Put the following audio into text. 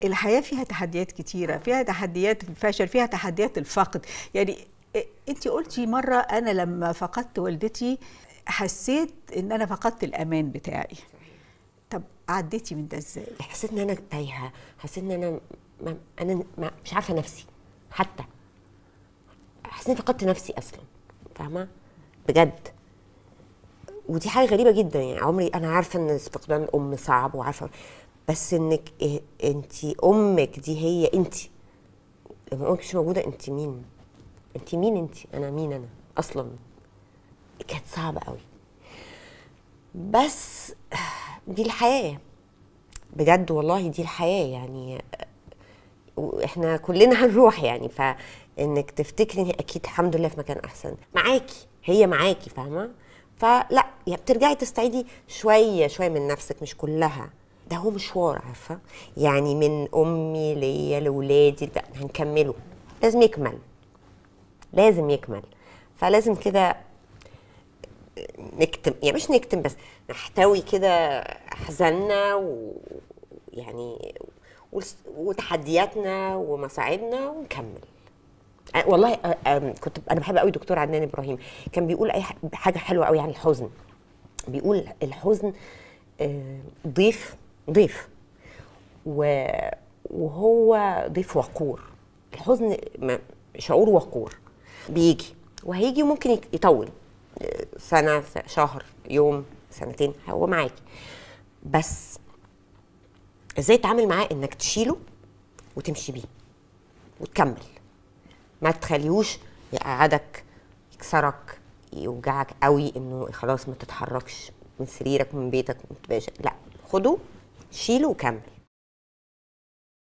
الحياة فيها تحديات كتيرة، فيها تحديات الفشل، فيها تحديات الفقد. يعني انت قلتي مرة انا لما فقدت والدتي حسيت ان انا فقدت الامان بتاعي. طب عديتي من ده ازاي؟ حسيت ان انا تايهه، حسيت ان انا مش عارفه نفسي. حتى حسيت اني فقدت نفسي اصلا، فاهمه بجد. ودي حاجه غريبه جدا، يعني عمري، انا عارفه ان فقدان الام صعب وعارفه، بس انك انت امك دي هي انت. لما امك مش موجوده، انت مين؟ انت مين؟ انا مين انا اصلا؟ كانت صعبه قوي، بس دي الحياه بجد والله، دي الحياه يعني. واحنا كلنا هنروح يعني، فانك تفتكري ان اكيد الحمد لله في مكان احسن معاكي، هي معاكي، فاهمه؟ فلا يعني بترجعي تستعيدي شويه شويه من نفسك، مش كلها. ده هو مشوار، عارفه؟ يعني من امي ليا لاولادي هنكمله، لازم يكمل، لازم يكمل. فلازم كده نكتم، يعني مش نكتم بس، نحتوي كده احزاننا ويعني وتحدياتنا ومصاعبنا ونكمل. والله كنت انا بحب قوي دكتور عدنان ابراهيم، كان بيقول اي حاجه حلوه قوي عن الحزن. بيقول الحزن ضيف، ضيف وهو ضيف وقور. الحزن شعور وقور، بيجي وهيجي وممكن يطول، سنه، شهر، يوم، سنتين، هو معاكي. بس ازاي تتعامل معاه؟ انك تشيله وتمشي بيه وتكمل، ما تخليهوش يقعدك، يكسرك، يوجعك قوي، انه خلاص ما تتحركش من سريرك ومن بيتك وما تبقاش. لا، خده، شيله وكمل.